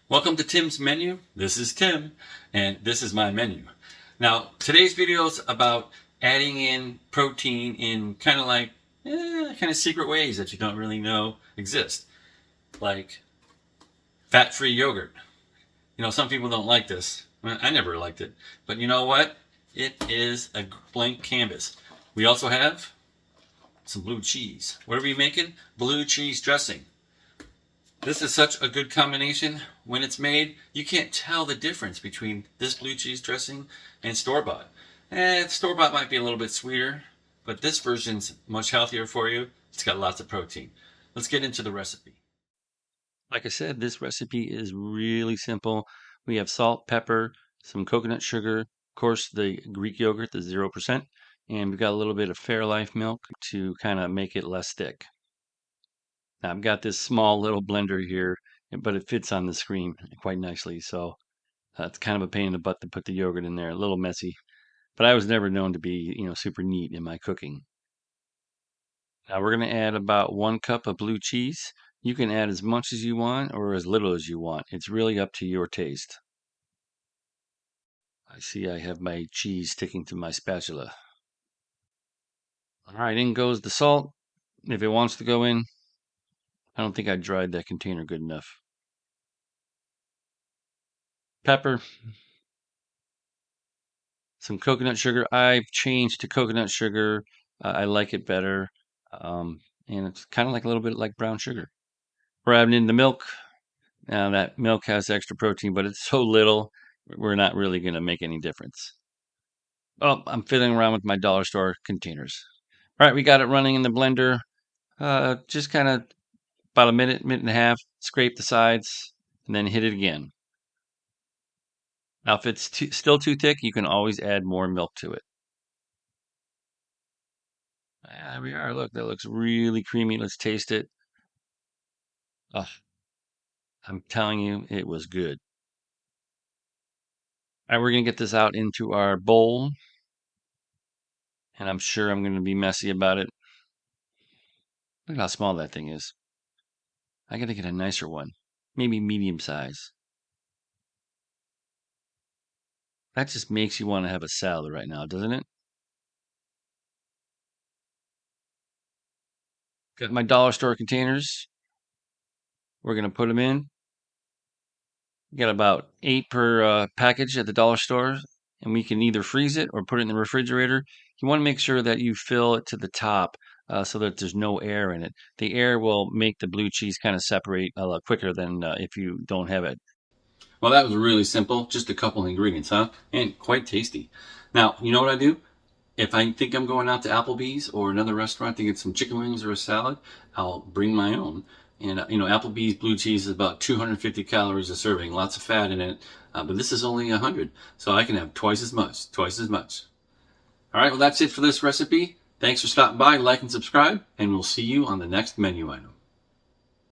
Welcome to Tim's Menu. This is Tim, and this is my menu. Now, today's video is about adding in protein in kind of secret ways that you don't really know exist, like fat-free yogurt. You know, some people don't like this. Well, I never liked it, but you know what? It is a blank canvas. We also have some blue cheese. What are we making? Blue cheese dressing. This is such a good combination. When it's made, you can't tell the difference between this blue cheese dressing and store-bought. Store-bought might be a little bit sweeter, but this version's much healthier for you. It's got lots of protein. Let's get into the recipe. Like I said, this recipe is really simple. We have salt, pepper, some coconut sugar, of course the Greek yogurt, the 0%, and we've got a little bit of Fairlife milk to kind of make it less thick. Now I've got this small little blender here, but it fits on the screen quite nicely. So it's kind of a pain in the butt to put the yogurt in there, a little messy. But I was never known to be, super neat in my cooking. Now we're going to add about 1 cup of blue cheese. You can add as much as you want or as little as you want. It's really up to your taste. I see I have my cheese sticking to my spatula. All right, in goes the salt. If it wants to go in, I don't think I dried that container good enough. Pepper. Some coconut sugar. I've changed to coconut sugar. I like it better. And it's kind of like a little bit like brown sugar. We're adding in the milk. Now that milk has extra protein, but it's so little, we're not really going to make any difference. Oh, I'm fiddling around with my dollar store containers. All right, we got it running in the blender. Just kind of about a minute, minute and a half. Scrape the sides and then hit it again. Now, if it's still too thick, you can always add more milk to it. There we are. Look, that looks really creamy. Let's taste it. Oh, I'm telling you, it was good. All right, we're going to get this out into our bowl. And I'm sure I'm going to be messy about it. Look at how small that thing is. I got to get a nicer one. Maybe medium size. That just makes you want to have a salad right now, doesn't it? Got my dollar store containers. We're going to put them in. Got about 8 per package at the dollar store, and we can either freeze it or put it in the refrigerator. You want to make sure that you fill it to the top so that there's no air in it. The air will make the blue cheese kind of separate a lot quicker than if you don't have it. Well, that was really simple. Just a couple ingredients, huh? And quite tasty. Now, you know what I do? If I think I'm going out to Applebee's or another restaurant to get some chicken wings or a salad, I'll bring my own. And, Applebee's blue cheese is about 250 calories a serving, lots of fat in it. But this is only 100, so I can have twice as much. All right, well, that's it for this recipe. Thanks for stopping by, like and subscribe, and we'll see you on the next menu item.